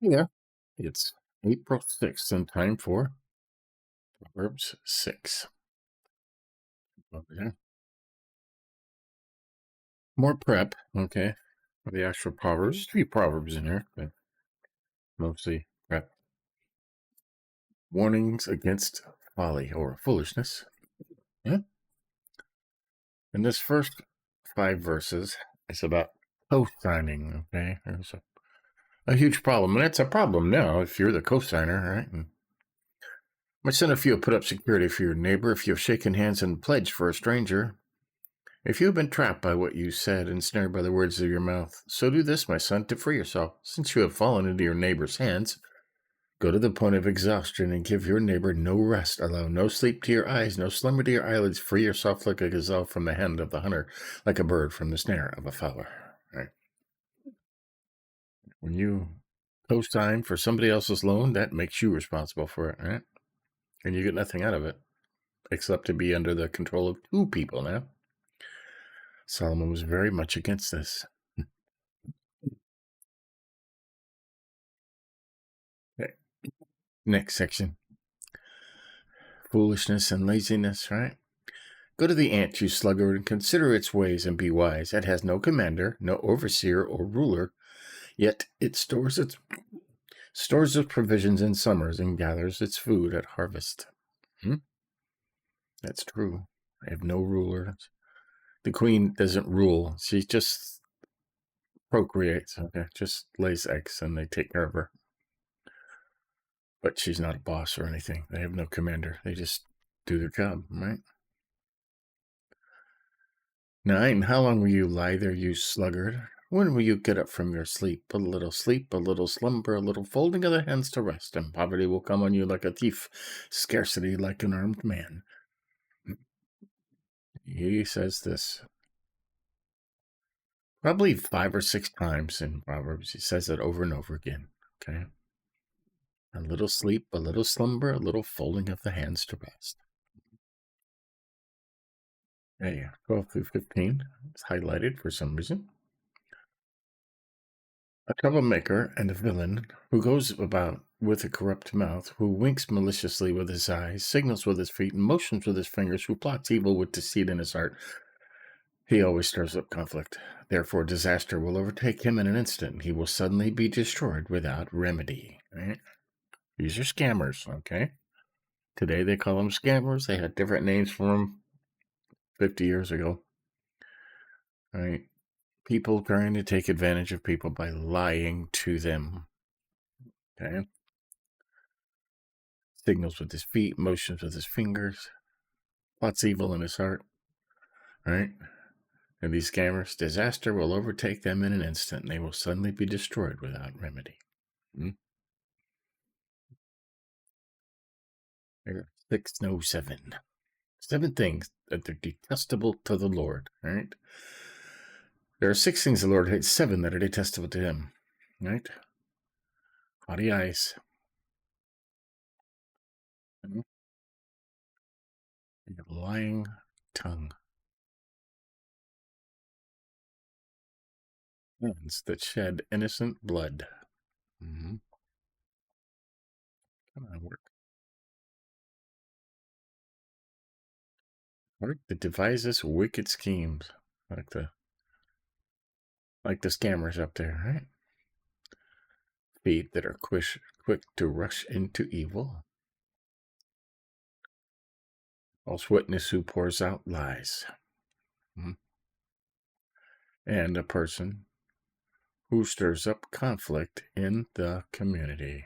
Hey there. It's April 6th and time for Proverbs 6. Okay. More prep, okay, for the actual Proverbs. There's a few Proverbs in here, but mostly prep. Warnings against folly or foolishness. Yeah. In this first 5 verses, it's about co-signing, okay? There's a huge problem, and it's a problem now if you're the co-signer, right? And much then if you have put up security for your neighbor, if you have shaken hands and pledged for a stranger, if you have been trapped by what you said and snared by the words of your mouth, so do this, my son, to free yourself. Since you have fallen into your neighbor's hands, go to the point of exhaustion and give your neighbor no rest. Allow no sleep to your eyes, no slumber to your eyelids. Free yourself like a gazelle from the hand of the hunter, like a bird from the snare of a fowler. Right? When you co-sign for somebody else's loan, that makes you responsible for it, right? And you get nothing out of it, except to be under the control of two people now. Solomon was very much against this. Okay. Next section. Foolishness and laziness, right? Go to the ant, you sluggard, and consider its ways and be wise. It has no commander, no overseer or ruler, yet it stores its provisions in summers and gathers its food at harvest. That's true. I have no ruler. The queen doesn't rule. She just procreates, okay? Just lays eggs and they take care of her. But she's not a boss or anything. They have no commander. They just do their job, right? 9. How long will you lie there, you sluggard? When will you get up from your sleep, a little slumber, a little folding of the hands to rest, and poverty will come on you like a thief, scarcity like an armed man. He says this probably 5 or 6 times in Proverbs. He says it over and over again, okay? A little sleep, a little slumber, a little folding of the hands to rest. Yeah, 12 through 15 is highlighted for some reason. A troublemaker and a villain who goes about with a corrupt mouth, who winks maliciously with his eyes, signals with his feet, and motions with his fingers, who plots evil with deceit in his heart. He always stirs up conflict. Therefore, disaster will overtake him in an instant. He will suddenly be destroyed without remedy. Right? These are scammers, okay? Today they call them scammers. They had different names for them 50 years ago. Right? People trying to take advantage of people by lying to them. Okay? Signals with his feet, motions with his fingers, plots evil in his heart. Right? And these scammers, disaster will overtake them in an instant, and they will suddenly be destroyed without remedy. 607. 7 things that are detestable to the Lord, right? There are 6 things the Lord hates, 7 that are detestable to him, right? Haughty eyes. You have a lying tongue. Hands that shed innocent blood. Come on, work. Heart that devises wicked schemes, like the scammers up there, right? Feet that are quick to rush into evil. False witness who pours out lies. And a person who stirs up conflict in the community.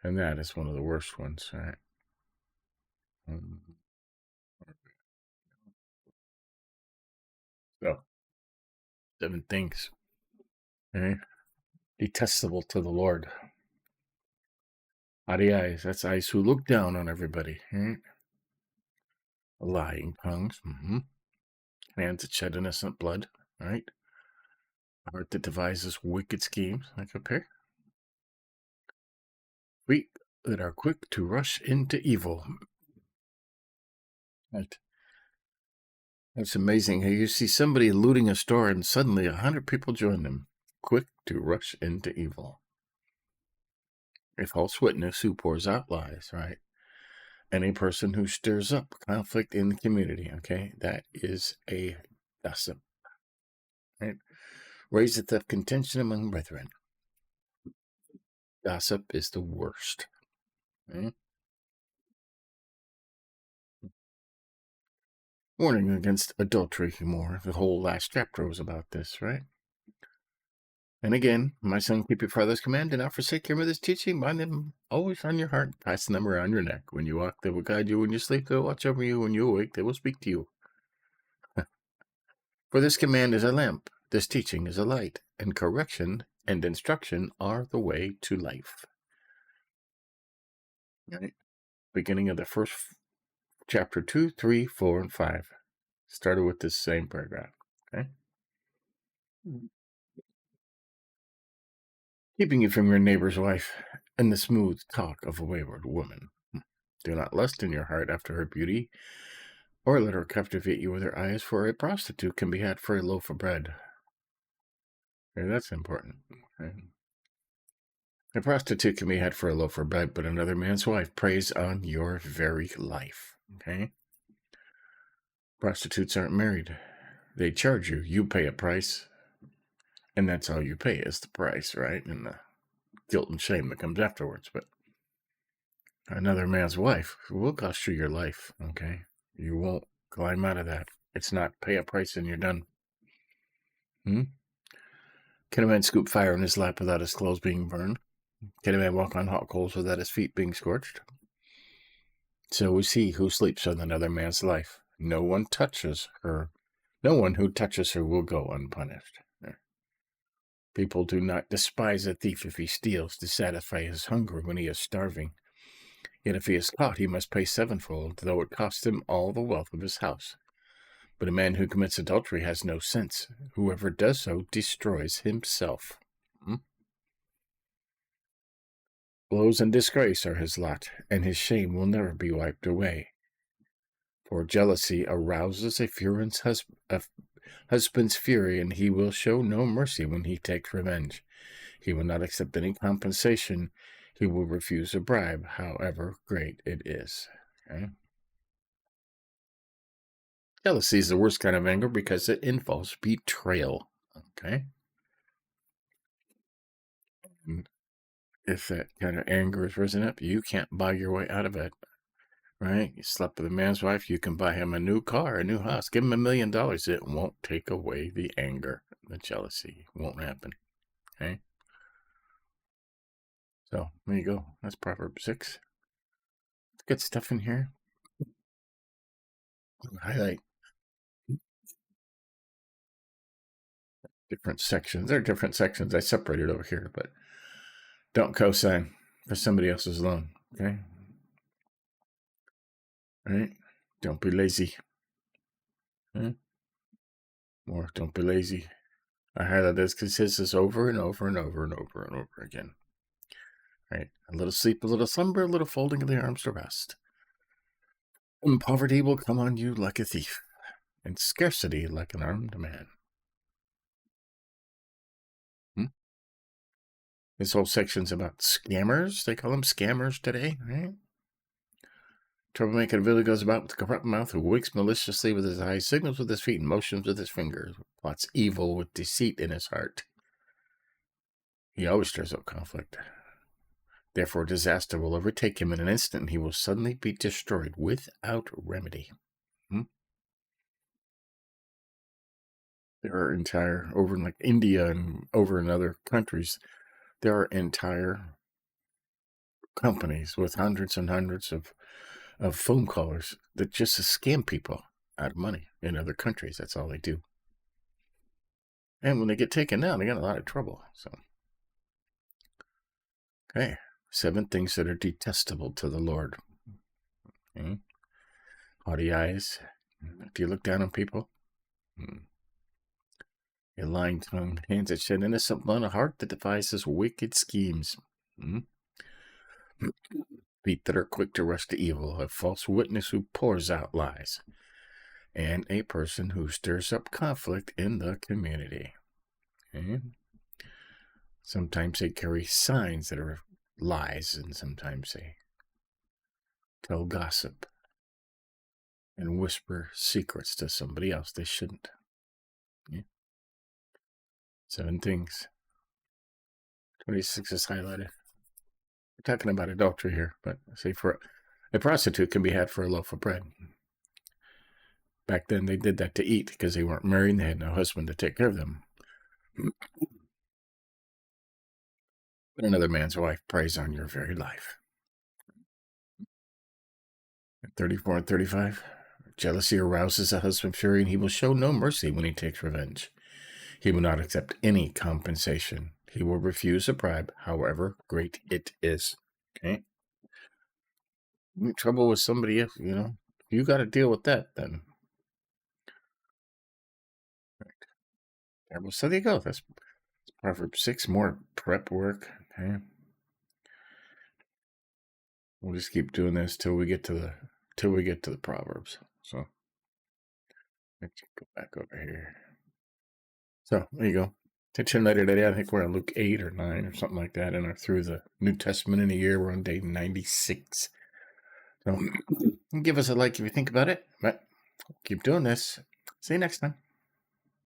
And that is one of the worst ones, right? So, 7 things, okay? Detestable to the Lord. Haughty eyes, that's eyes who look down on everybody, right? Lying tongues, hands that shed innocent blood, right? A heart that devises wicked schemes, like up here. Feet that are quick to rush into evil. Right. That's amazing. Hey, you see somebody looting a store and suddenly 100 people join them. quick to rush into evil. A false witness who pours out lies, right? And a person who stirs up conflict in the community, okay? That is a gossip, right? Raiseth up contention among brethren. Gossip is the worst, right? Warning against adultery more. The whole last chapter was about this, right? And again, my son, keep your father's command. Do not forsake your mother's teaching. Bind them always on your heart. Fasten them around your neck. When you walk, they will guide you. When you sleep, they will watch over you. When you awake, they will speak to you. For this command is a lamp. This teaching is a light. And correction and instruction are the way to life. Right? Beginning of the first chapter 2, 3, 4, and 5. Started with this same paragraph. Okay? Keeping you from your neighbor's wife and the smooth talk of a wayward woman. Do not lust in your heart after her beauty, or let her captivate you with her eyes, for a prostitute can be had for a loaf of bread. Okay, that's important. Okay. A prostitute can be had for a loaf of bread, but another man's wife preys on your very life. Okay? Prostitutes aren't married. They charge you. You pay a price. And that's all you pay is the price, right? And the guilt and shame that comes afterwards. But another man's wife will cost you your life, okay? You won't climb out of that. It's not pay a price and you're done. Can a man scoop fire in his lap without his clothes being burned? Can a man walk on hot coals without his feet being scorched? So is he who sleeps on another man's life. No one touches her. No one who touches her will go unpunished. People do not despise a thief if he steals to satisfy his hunger when he is starving. Yet if he is caught, he must pay sevenfold, though it costs him all the wealth of his house. But a man who commits adultery has no sense. Whoever does so destroys himself. Blows and disgrace are his lot, and his shame will never be wiped away. For jealousy arouses a husband's fury, and he will show no mercy when he takes revenge. He will not accept any compensation. He will refuse a bribe, however great it is. Okay? Jealousy is the worst kind of anger because it involves betrayal. Okay? And if that kind of anger is risen up, you can't buy your way out of it. Right? You slept with a man's wife, you can buy him a new car, a new house, give him $1 million. It won't take away the anger, the jealousy. It won't happen. Okay? So, there you go. That's Proverbs 6. Good stuff in here. Highlight different sections. There are different sections I separated over here, but don't co-sign for somebody else's loan. Okay? All right? Don't be lazy. Okay? Or don't be lazy. I highlight this because it says this over and over and over and over and over again. Right? A little sleep, a little slumber, a little folding of the arms to rest. And poverty will come on you like a thief, and scarcity like an armed man. This whole section's about scammers. They call them scammers today, right? Troublemaker really goes about with a corrupt mouth, who winks maliciously with his eyes, signals with his feet, and motions with his fingers, plots evil with deceit in his heart. He always stirs up conflict. Therefore, disaster will overtake him in an instant, and he will suddenly be destroyed without remedy. There are over in like India and over in other countries, there are entire companies with hundreds and hundreds of phone callers that just scam people out of money in other countries. That's all they do. And when they get taken down, they get in a lot of trouble. So, okay. 7 things that are detestable to the Lord. Okay. Haughty eyes. Do you look down on people? A lying tongue, hands that shed innocent blood, a heart that devises wicked schemes. Feet that are quick to rush to evil, a false witness who pours out lies, and a person who stirs up conflict in the community. Okay? Sometimes they carry signs that are lies, and sometimes they tell gossip and whisper secrets to somebody else they shouldn't. Yeah. 7 things. 26 is highlighted. We're talking about adultery here, but say for a prostitute can be had for a loaf of bread. Back then, they did that to eat because they weren't married and they had no husband to take care of them. But another man's wife preys on your very life. 34 and 35. Jealousy arouses a husband's fury, and he will show no mercy when he takes revenge. He will not accept any compensation. He will refuse a bribe, however great it is. Okay? Trouble with somebody else, you got to deal with that then. Right. So there you go. That's Proverbs 6. More prep work. Okay? We'll just keep doing this till we get to the Proverbs. So let's go back over here. So there you go. Attention later today. I think we're on Luke 8 or 9 or something like that, and are through the New Testament in a year. We're on day 96. So give us a like if you think about it. But keep doing this. See you next time.